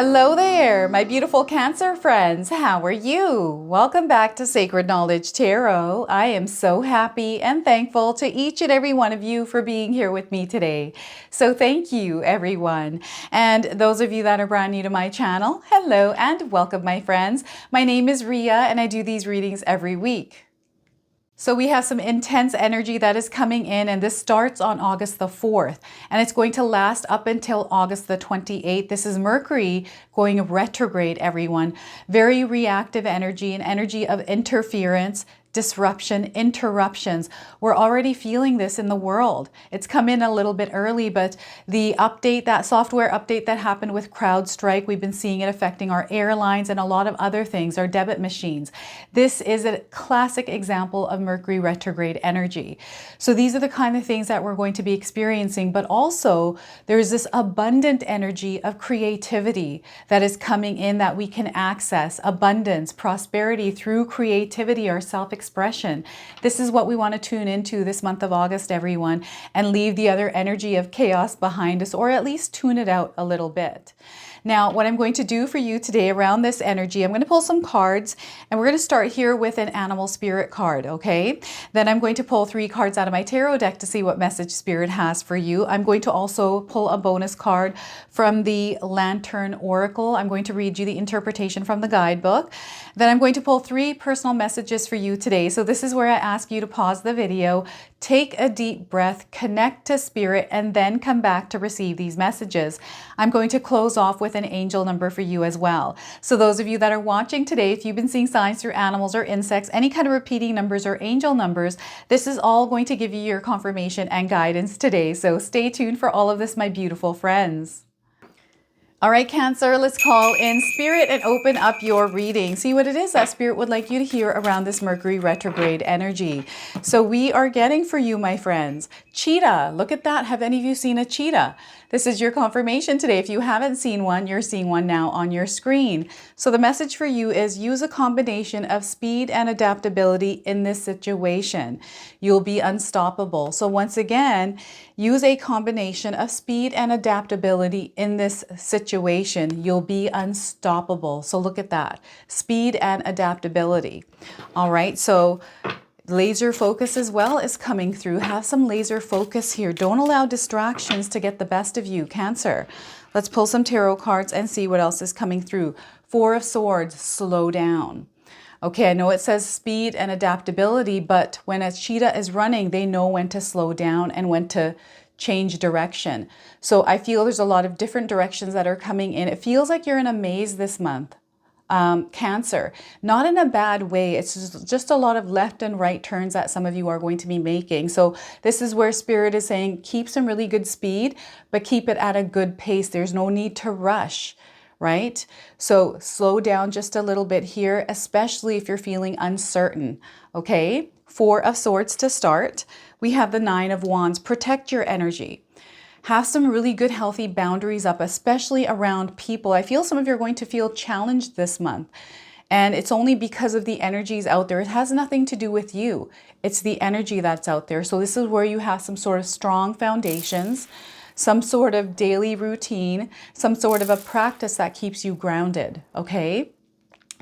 Hello there, my beautiful Cancer friends. How are you? Welcome back to Sacred Knowledge Tarot. I am so happy and thankful to each and every one of you for being here with me today. So thank you, everyone. And those of you that are brand new to my channel, hello and welcome, my friends. My name is Ria and I do these readings every week. So we have some intense energy that is coming in, and this starts on August the 4th, and it's going to last up until August the 28th. This is Mercury going retrograde, everyone. Very reactive energy, an energy of interference, disruption, interruptions. We're already feeling this in the world. It's come in a little bit early, but the update, that software update that happened with CrowdStrike, we've been seeing it affecting our airlines and a lot of other things, our debit machines. This is a classic example of Mercury retrograde energy. So these are the kind of things that we're going to be experiencing, but also there's this abundant energy of creativity that is coming in that we can access, abundance, prosperity through creativity, our self-expression. This is what we want to tune into this month of August, everyone, and leave the other energy of chaos behind us, or at least tune it out a little bit. Now, what I'm going to do for you today around this energy, I'm going to pull some cards, and we're going to start here with an animal spirit card, okay? Then I'm going to pull 3 cards out of my tarot deck to see what message spirit has for you. I'm going to also pull a bonus card from the Lantern Oracle. I'm going to read you the interpretation from the guidebook. Then I'm going to pull 3 personal messages for you today. So this is where I ask you to pause the video, take a deep breath, connect to spirit, and then come back to receive these messages. I'm going to close off with an angel number for you as well. So those of you that are watching today, if you've been seeing signs through animals or insects, any kind of repeating numbers or angel numbers, this is all going to give you your confirmation and guidance today. So stay tuned for all of this, my beautiful friends. All right, Cancer, let's call in spirit and open up your reading. See what it is that spirit would like you to hear around this Mercury retrograde energy. So we are getting for you, my friends, cheetah. Look at that. Have any of you seen a cheetah? This is your confirmation today. If you haven't seen one, you're seeing one now on your screen. So the message for you is use a combination of speed and adaptability in this situation. You'll be unstoppable. So once again, use a combination of speed and adaptability in this situation. You'll be unstoppable. So look at that. Speed and adaptability. All right. So laser focus as well is coming through. Have some laser focus here. Don't allow distractions to get the best of you, Cancer. Let's pull some tarot cards and see what else is coming through. 4 of Swords, slow down. Okay, I know it says speed and adaptability, but when a cheetah is running, they know when to slow down and when to change direction. So I feel there's a lot of different directions that are coming in. It feels like you're in a maze this month. Cancer, not in a bad way. It's just a lot of left and right turns that some of you are going to be making. So this is where spirit is saying, keep some really good speed, but keep it at a good pace. There's no need to rush, right? So slow down just a little bit here, especially if you're feeling uncertain. Okay. 4 of Swords to start. We have the 9 of Wands. Protect your energy. Have some really good, healthy boundaries up, especially around people. I feel some of you are going to feel challenged this month. And it's only because of the energies out there. It has nothing to do with you. It's the energy that's out there. So this is where you have some sort of strong foundations, some sort of daily routine, some sort of a practice that keeps you grounded, okay?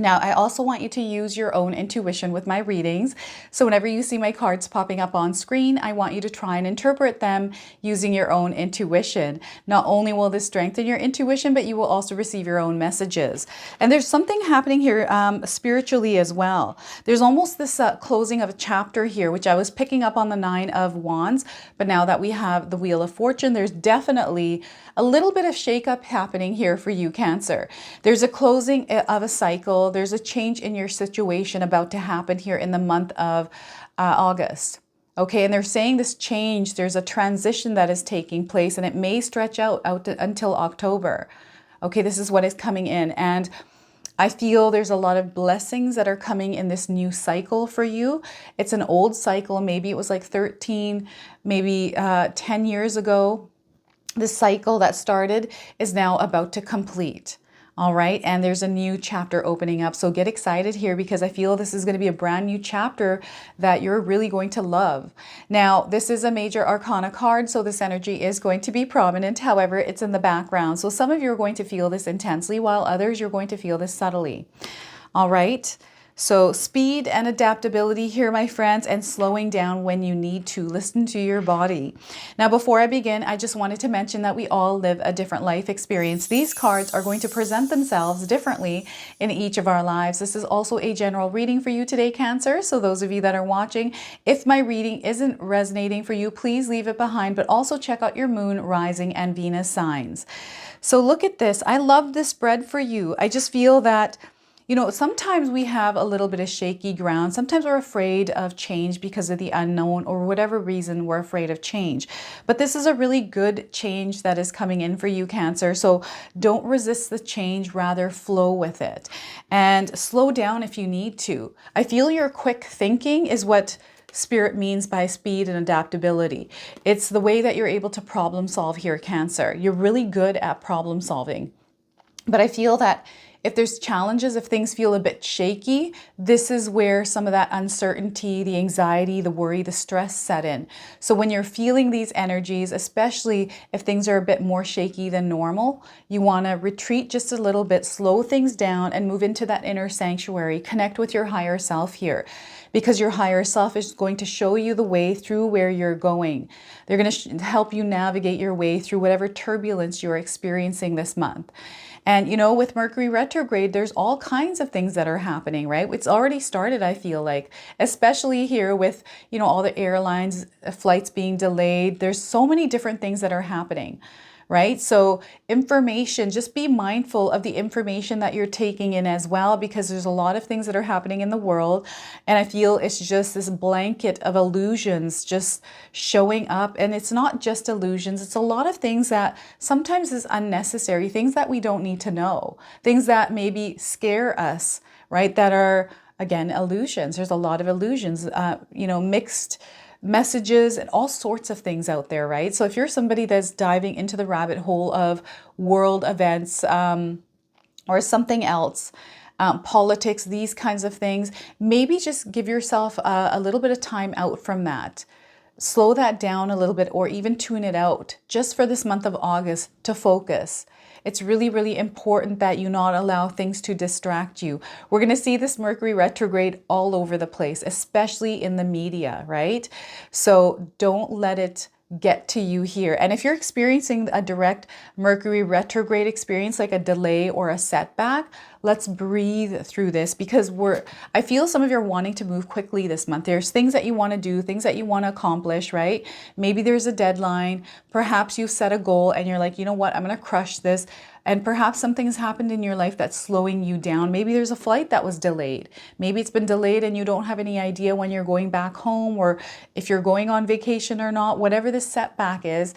Now, I also want you to use your own intuition with my readings. So whenever you see my cards popping up on screen, I want you to try and interpret them using your own intuition. Not only will this strengthen your intuition, but you will also receive your own messages. And there's something happening here spiritually as well. There's almost this closing of a chapter here, which I was picking up on the 9 of Wands. But now that we have the Wheel of Fortune, there's definitely a little bit of shakeup happening here for you, Cancer. There's a closing of a cycle. There's a change in your situation about to happen here in the month of August. Okay, and they're saying this change, there's a transition that is taking place, and it may stretch out until October. Okay, this is what is coming in. And I feel there's a lot of blessings that are coming in this new cycle for you. It's an old cycle. Maybe it was like 13, maybe 10 years ago. The cycle that started is now about to complete. All right, and there's a new chapter opening up. So get excited here because I feel this is going to be a brand new chapter that you're really going to love. Now, this is a major arcana card, so this energy is going to be prominent. However, it's in the background. So some of you are going to feel this intensely, while others you're going to feel this subtly. All right. So speed and adaptability here, my friends, and slowing down when you need to. Listen to your body. Now, before I begin, I just wanted to mention that we all live a different life experience. These cards are going to present themselves differently in each of our lives. This is also a general reading for you today, Cancer. So those of you that are watching, if my reading isn't resonating for you, please leave it behind, but also check out your moon, rising, and Venus signs. So look at this. I love this spread for you. I just feel that sometimes we have a little bit of shaky ground. Sometimes we're afraid of change because of the unknown or whatever reason we're afraid of change. But this is a really good change that is coming in for you, Cancer. So don't resist the change, rather flow with it. And slow down if you need to. I feel your quick thinking is what Spirit means by speed and adaptability. It's the way that you're able to problem solve here, Cancer. You're really good at problem solving. But I feel that if there's challenges, if things feel a bit shaky, this is where some of that uncertainty, the anxiety, the worry, the stress set in. So when you're feeling these energies, especially if things are a bit more shaky than normal, you want to retreat just a little bit, slow things down, and move into that inner sanctuary. Connect with your higher self here, because your higher self is going to show you the way through where you're going. They're going to help you navigate your way through whatever turbulence you're experiencing this month. And with Mercury retrograde, there's all kinds of things that are happening, right? It's already started, I feel like, especially here with, all the airlines, flights being delayed. There's so many different things that are happening, right? So information, just be mindful of the information that you're taking in as well, because there's a lot of things that are happening in the world. And I feel it's just this blanket of illusions just showing up. And it's not just illusions. It's a lot of things that sometimes is unnecessary, things that we don't need to know, things that maybe scare us, right? That are, again, illusions. There's a lot of illusions, mixed messages and all sorts of things out there, right? So if you're somebody that's diving into the rabbit hole of world events or something else, politics, these kinds of things, maybe just give yourself a little bit of time out from that. Slow that down a little bit, or even tune it out just for this month of August to focus. It's really, really important that you not allow things to distract you. We're going to see this Mercury retrograde all over the place, especially in the media, right? So don't let it get to you here. And if you're experiencing a direct Mercury retrograde experience, like a delay or a setback, let's breathe through this, because I feel some of you are wanting to move quickly this month. There's things that you want to do, things that you want to accomplish, right? Maybe there's a deadline. Perhaps you've set a goal and you're like, you know what, I'm going to crush this. And perhaps something has happened in your life that's slowing you down. Maybe there's a flight that was delayed. Maybe it's been delayed and you don't have any idea when you're going back home, or if you're going on vacation or not. Whatever the setback is,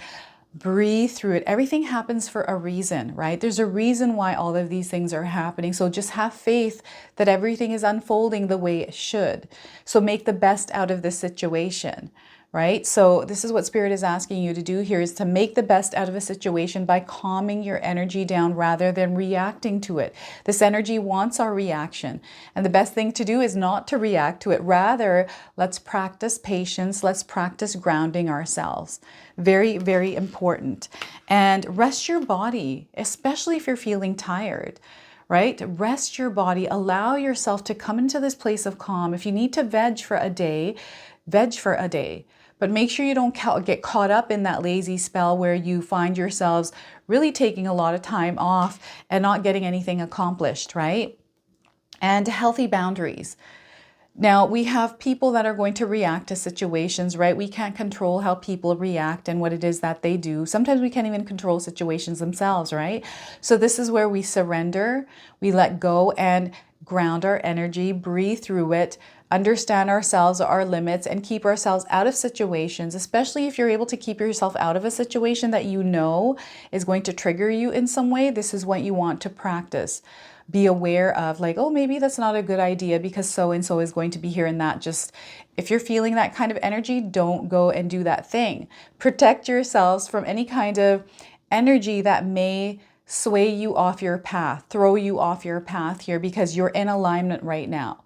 breathe through it. Everything happens for a reason, right? There's a reason why all of these things are happening. So just have faith that everything is unfolding the way it should. So make the best out of the situation, right? So this is what Spirit is asking you to do here, is to make the best out of a situation by calming your energy down rather than reacting to it. This energy wants our reaction. And the best thing to do is not to react to it. Rather, let's practice patience. Let's practice grounding ourselves. Very, very important. And rest your body, especially if you're feeling tired. Right? Rest your body. Allow yourself to come into this place of calm. If you need to veg for a day, veg for a day. But make sure you don't get caught up in that lazy spell where you find yourselves really taking a lot of time off and not getting anything accomplished, right? And healthy boundaries. Now, we have people that are going to react to situations, right? We can't control how people react and what it is that they do. Sometimes we can't even control situations themselves, right? So this is where we surrender, we let go and ground our energy, breathe through it, understand ourselves, our limits, and keep ourselves out of situations, especially if you're able to keep yourself out of a situation that you know is going to trigger you in some way. This is what you want to practice. Be aware of, like, oh, maybe that's not a good idea because so-and-so is going to be here, and that just, if you're feeling that kind of energy, don't go and do that thing. Protect yourselves from any kind of energy that may sway you off your path, throw you off your path here because you're in alignment right now.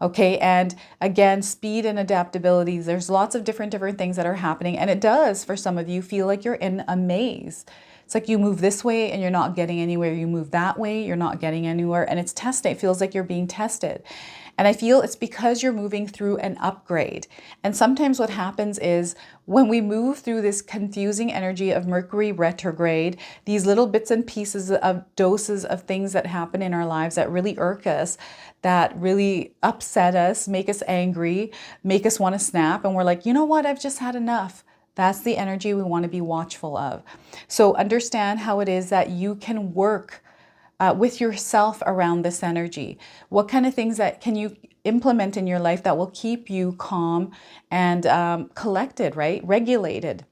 Okay, and again, speed and adaptability, there's lots of different things that are happening, and it does, for some of you, feel like you're in a maze. It's like you move this way and you're not getting anywhere. You move that way, you're not getting anywhere, and it's testing. It feels like you're being tested. And I feel it's because you're moving through an upgrade. And sometimes what happens is when we move through this confusing energy of Mercury retrograde, these little bits and pieces of doses of things that happen in our lives that really irk us, that really upset us, make us angry, make us want to snap. And we're like, you know what? I've just had enough. That's the energy we want to be watchful of. So understand how it is that you can work with yourself around this energy. What kind of things that can you implement in your life that will keep you calm and collected, right? Regulated.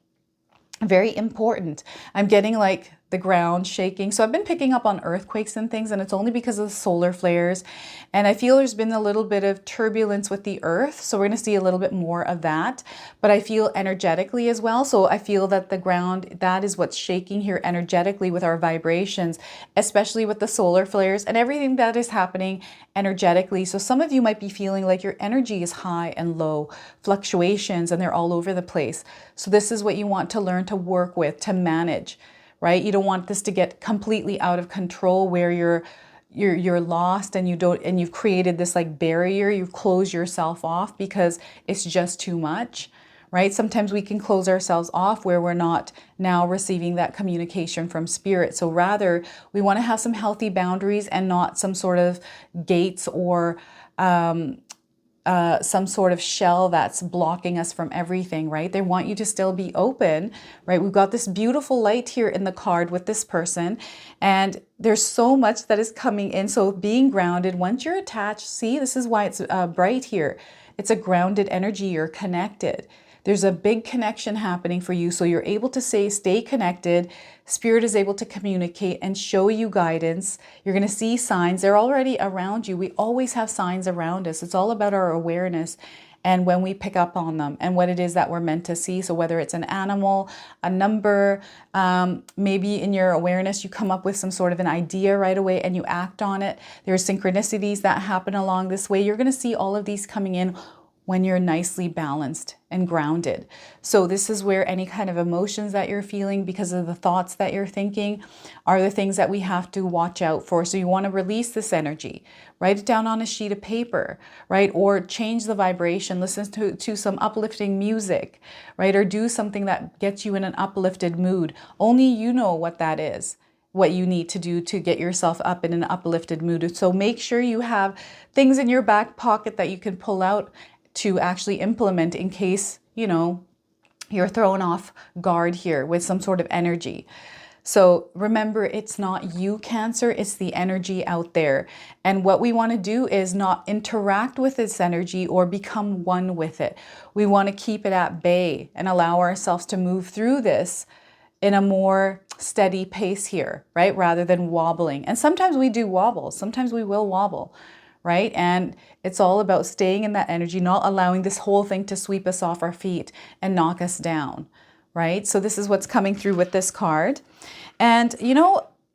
Very important. I'm getting like the ground shaking. So I've been picking up on earthquakes and things, and it's only because of the solar flares. And I feel there's been a little bit of turbulence with the earth. So we're going to see a little bit more of that. But I feel energetically as well. So I feel that the ground, that is what's shaking here energetically with our vibrations, especially with the solar flares and everything that is happening energetically. So some of you might be feeling like your energy is high and low, fluctuations, and they're all over the place. So this is what you want to learn to work with, to manage. Right? You don't want this to get completely out of control where you're lost and you've created this like barrier. You've closed yourself off because it's just too much, right? Sometimes we can close ourselves off where we're not now receiving that communication from spirit. So rather, we want to have some healthy boundaries and not some sort of gates or some sort of shell that's blocking us from everything, right? They want you to still be open, right? We've got this beautiful light here in the card with this person, and there's so much that is coming in. So being grounded, once you're attached, see, this is why it's bright here. It's a grounded energy. You're connected. There's a big connection happening for you. So you're able to stay connected. Spirit is able to communicate and show you guidance. You're going to see signs. They're already around you. We always have signs around us. It's all about our awareness and when we pick up on them and what it is that we're meant to see. So whether it's an animal, a number, maybe in your awareness, you come up with some sort of an idea right away and you act on it. There's synchronicities that happen along this way. You're going to see all of these coming in when you're nicely balanced and grounded. So this is where any kind of emotions that you're feeling because of the thoughts that you're thinking are the things that we have to watch out for. So you want to release this energy, write it down on a sheet of paper, right? Or change the vibration, listen to some uplifting music, right? Or do something that gets you in an uplifted mood. Only you know what that is, what you need to do to get yourself up in an uplifted mood. So make sure you have things in your back pocket that you can pull out to actually implement in case, you're thrown off guard here with some sort of energy. So remember, it's not you, Cancer, it's the energy out there. And what we want to do is not interact with this energy or become one with it. We want to keep it at bay and allow ourselves to move through this in a more steady pace here, right? Rather than wobbling. And sometimes we do wobble. Sometimes we will wobble. Right? And it's all about staying in that energy, not allowing this whole thing to sweep us off our feet and knock us down, right? So this is what's coming through with this card. And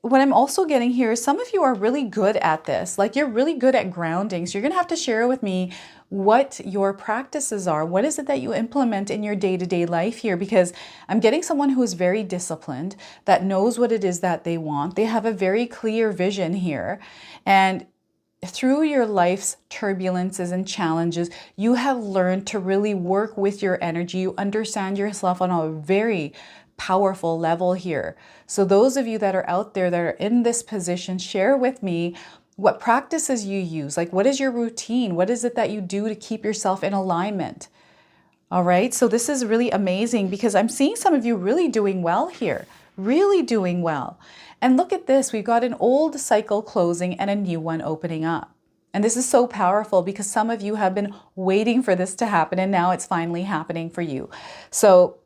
what I'm also getting here is some of you are really good at this. Like you're really good at grounding. So you're going to have to share with me what your practices are. What is it that you implement in your day-to-day life here? Because I'm getting someone who is very disciplined, that knows what it is that they want. They have a very clear vision here. And through your life's turbulences and challenges, you have learned to really work with your energy. You understand yourself on a very powerful level here. So those of you that are out there that are in this position, share with me what practices you use. Like, what is your routine? What is it that you do to keep yourself in alignment? All right, so this is really amazing because I'm seeing some of you really doing well here, really doing well. And look at this, we've got an old cycle closing and a new one opening up. And this is so powerful because some of you have been waiting for this to happen and now it's finally happening for you. So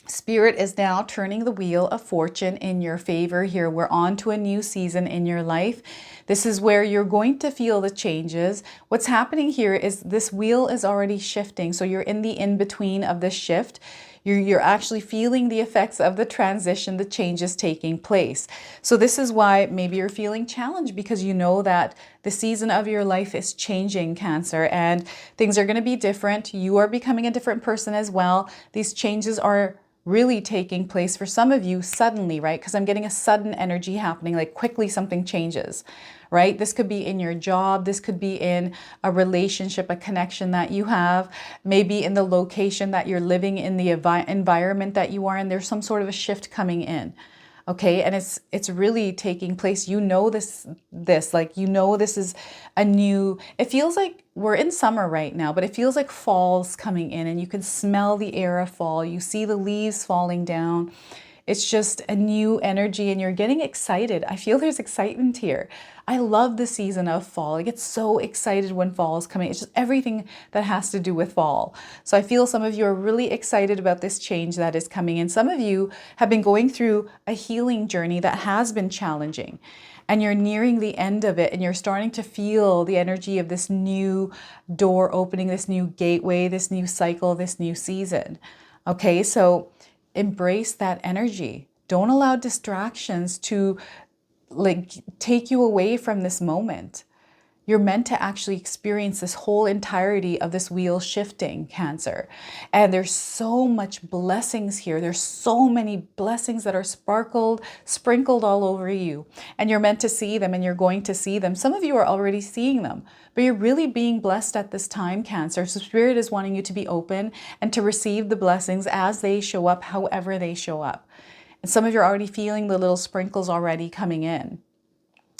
Spirit is now turning the wheel of fortune in your favor here. We're on to a new season in your life. This is where you're going to feel the changes. What's happening here is this wheel is already shifting. So you're in the in-between of this shift. You're actually feeling the effects of the transition, the changes taking place. So this is why maybe you're feeling challenged, because you know that the season of your life is changing, Cancer, and things are going to be different. You are becoming a different person as well. These changes are really taking place for some of you suddenly, right? Because I'm getting a sudden energy happening, like quickly something changes, right? This could be in your job. This could be in a relationship, a connection that you have, maybe in the location that you're living in, the environment that you are in. There's some sort of a shift coming in. Okay, and it's really taking place. You know this like, you know, this is a new, it feels like we're in summer right now, but it feels like fall's coming in, and you can smell the air of fall. You see the leaves falling down. It's just a new energy, and you're getting excited. I feel there's excitement here. I love the season of fall. I get so excited when fall is coming. It's just everything that has to do with fall. So I feel some of you are really excited about this change that is coming in. Some of you have been going through a healing journey that has been challenging, and you're nearing the end of it, and you're starting to feel the energy of this new door opening, this new gateway, this new cycle, this new season. Okay, so embrace that energy. Don't allow distractions to like take you away from this moment. You're meant to actually experience this whole entirety of this wheel shifting, Cancer. And there's so much blessings here. There's so many blessings that are sprinkled all over you. And you're meant to see them, and you're going to see them. Some of you are already seeing them, but you're really being blessed at this time, Cancer. So Spirit is wanting you to be open and to receive the blessings as they show up, however they show up. And some of you are already feeling the little sprinkles already coming in.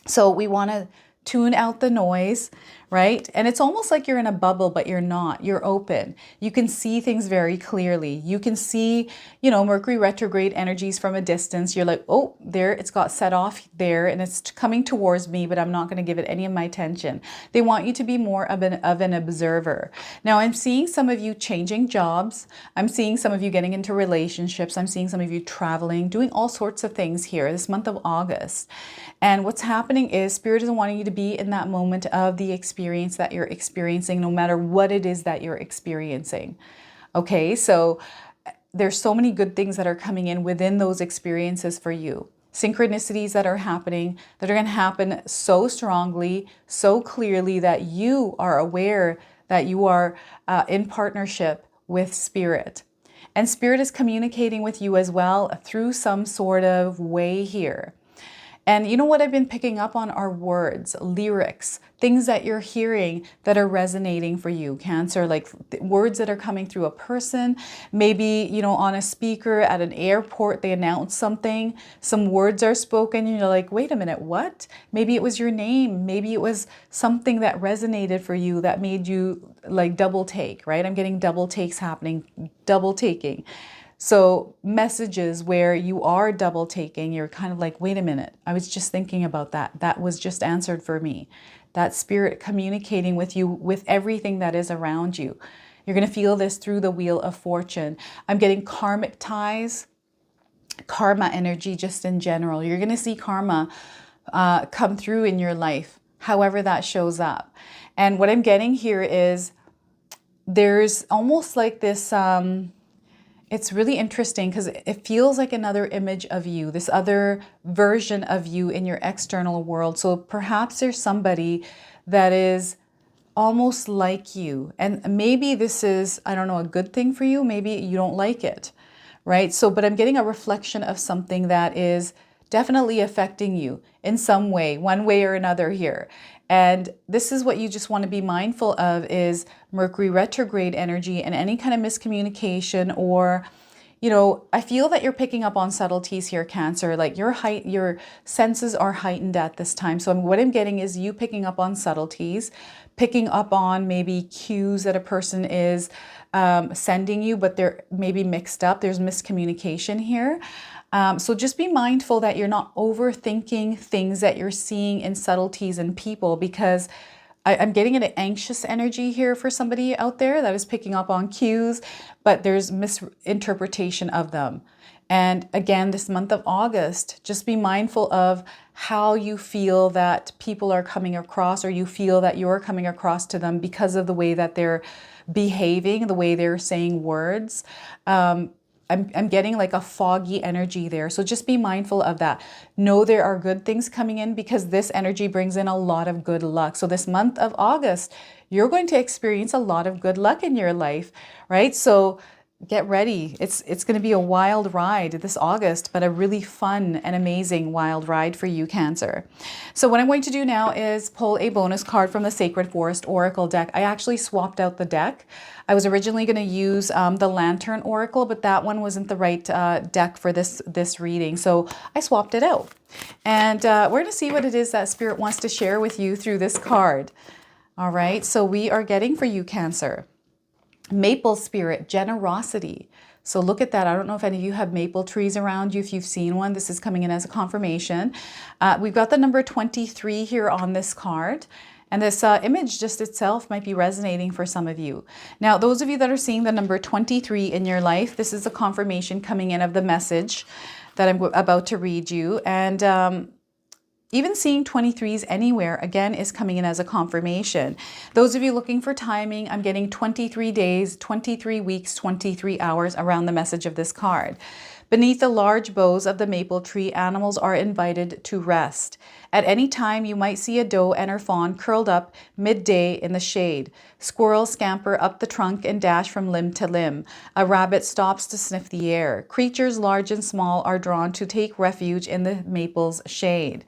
So we want to tune out the noise, right? And it's almost like you're in a bubble, but you're not. You're open. You can see things very clearly. You can see, Mercury retrograde energies from a distance. You're like, oh, there, it's got set off there, and it's coming towards me, but I'm not going to give it any of my attention. They want you to be more of an observer. Now, I'm seeing some of you changing jobs. I'm seeing some of you getting into relationships. I'm seeing some of you traveling, doing all sorts of things here this month of August. And what's happening is Spirit is wanting you to be in that moment of the experience that you're experiencing, no matter what it is that you're experiencing. Okay, so there's so many good things that are coming in within those experiences for you. Synchronicities that are happening, that are going to happen so strongly, so clearly, that you are aware that you are in partnership with Spirit. And Spirit is communicating with you as well through some sort of way here. And you know what I've been picking up on are words, lyrics, things that you're hearing that are resonating for you, Cancer, like words that are coming through a person. Maybe, on a speaker at an airport, they announce something, some words are spoken, and you're like, wait a minute, what? Maybe it was your name. Maybe it was something that resonated for you that made you like double take, right? I'm getting double takes happening, double taking. So messages where you are double taking, you're kind of like, wait a minute, I was just thinking about that. That was just answered for me. That Spirit communicating with you with everything that is around you. You're going to feel this through the Wheel of Fortune. I'm getting karmic ties, karma energy just in general. You're going to see karma come through in your life, however that shows up. And what I'm getting here is there's almost like this... It's really interesting because it feels like another image of you, this other version of you in your external world. So perhaps there's somebody that is almost like you. And maybe this is, I don't know, a good thing for you. Maybe you don't like it, right? So, but I'm getting a reflection of something that is definitely affecting you in some way, one way or another here. And this is what you just want to be mindful of is Mercury retrograde energy and any kind of miscommunication or, I feel that you're picking up on subtleties here, Cancer, like your senses are heightened at this time. So what I'm getting is you picking up on subtleties, picking up on maybe cues that a person is sending you, but they're maybe mixed up. There's miscommunication here. So just be mindful that you're not overthinking things that you're seeing in subtleties in people, because I'm getting an anxious energy here for somebody out there that is picking up on cues, but there's misinterpretation of them. And again, this month of August, just be mindful of how you feel that people are coming across, or you feel that you're coming across to them because of the way that they're behaving, the way they're saying words. I'm getting like a foggy energy there. So just be mindful of that. Know there are good things coming in because this energy brings in a lot of good luck. So this month of August, you're going to experience a lot of good luck in your life, right? So get ready. It's going to be a wild ride this August, but a really fun and amazing wild ride for you, Cancer. So what I'm going to do now is pull a bonus card from the Sacred Forest Oracle deck. I actually swapped out the deck. I was originally going to use the Lantern Oracle, but that one wasn't the right deck for this reading. So I swapped it out. And we're going to see what it is that Spirit wants to share with you through this card. All right, so we are getting for you, Cancer, Maple Spirit, generosity. So look at that. I don't know if any of you have maple trees around you. If you've seen one, this is coming in as a confirmation. We've got the number 23 here on this card. And this image just itself might be resonating for some of you. Now, those of you that are seeing the number 23 in your life, this is a confirmation coming in of the message that I'm about to read you. And even seeing 23s anywhere, again, is coming in as a confirmation. Those of you looking for timing, I'm getting 23 days, 23 weeks, 23 hours around the message of this card. Beneath the large boughs of the maple tree, animals are invited to rest. At any time, you might see a doe and her fawn curled up midday in the shade. Squirrels scamper up the trunk and dash from limb to limb. A rabbit stops to sniff the air. Creatures large and small are drawn to take refuge in the maple's shade.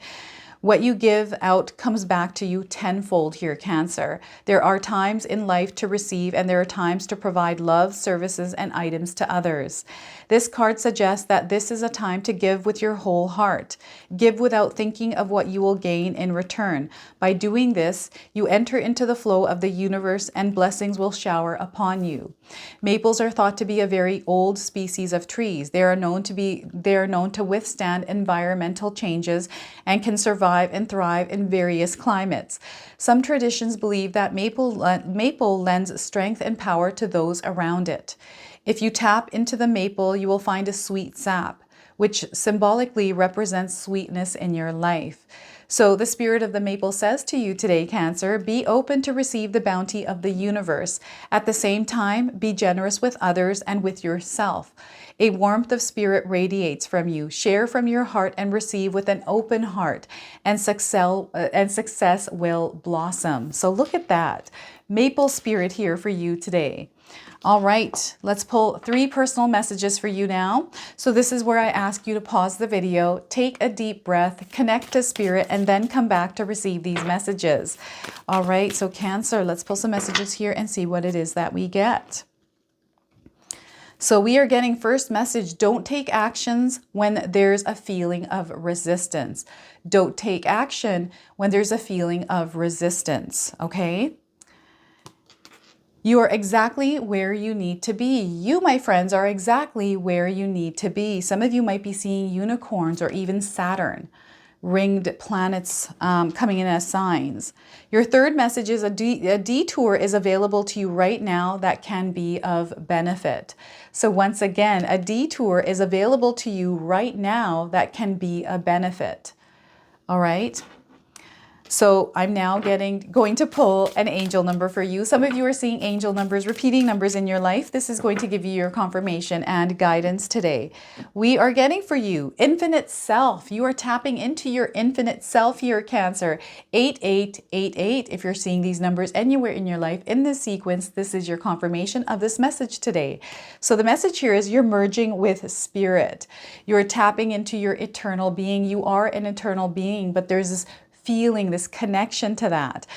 What you give out comes back to you tenfold here, Cancer. There are times in life to receive, and there are times to provide love, services, and items to others. This card suggests that this is a time to give with your whole heart. Give without thinking of what you will gain in return. By doing this, you enter into the flow of the universe and blessings will shower upon you. Maples are thought to be a very old species of trees. They are known to withstand environmental changes and can survive and thrive in various climates. Some traditions believe that maple lends strength and power to those around it. If you tap into the maple, you will find a sweet sap, which symbolically represents sweetness in your life. So the spirit of the maple says to you today, Cancer, be open to receive the bounty of the universe. At the same time, be generous with others and with yourself. A warmth of spirit radiates from you. Share from your heart and receive with an open heart, and success will blossom. So look at that. Maple spirit here for you today. All right, let's pull 3 personal messages for you now. So this is where I ask you to pause the video, take a deep breath, connect to spirit, and then come back to receive these messages. All right, so Cancer, let's pull some messages here and see what it is that we get. So we are getting first message, don't take actions when there's a feeling of resistance. Don't take action when there's a feeling of resistance, okay? You are exactly where you need to be. You, my friends, are exactly where you need to be. Some of you might be seeing unicorns or even Saturn, ringed planets coming in as signs. Your third message is a detour is available to you right now that can be of benefit. So once again, a detour is available to you right now that can be a benefit. All right. So I'm now going to pull an angel number for you. Some of you are seeing angel numbers, repeating numbers in your life. This is going to give you your confirmation and guidance today. We are getting for you infinite self. You are tapping into your infinite self here, Cancer. 8888. If you're seeing these numbers anywhere in your life in this sequence, this is your confirmation of this message today. So the message here is you're merging with spirit. You're tapping into your eternal being. You are an eternal being, but there's this feeling, this connection to that.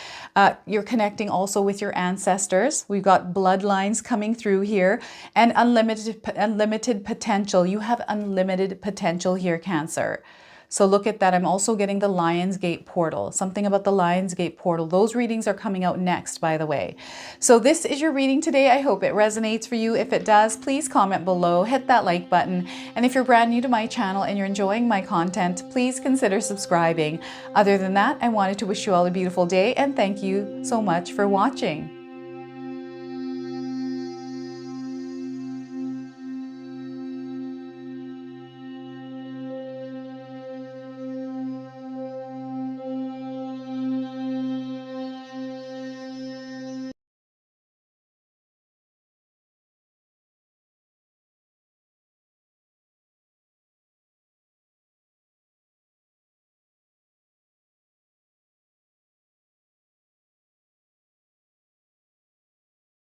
You're connecting also with your ancestors. We've got bloodlines coming through here and unlimited potential. You have unlimited potential here, Cancer. So look at that. I'm also getting the Lionsgate portal, something about the Lionsgate portal. Those readings are coming out next, by the way. So this is your reading today. I hope it resonates for you. If it does, please comment below, hit that like button. And if you're brand new to my channel and you're enjoying my content, please consider subscribing. Other than that, I wanted to wish you all a beautiful day and thank you so much for watching.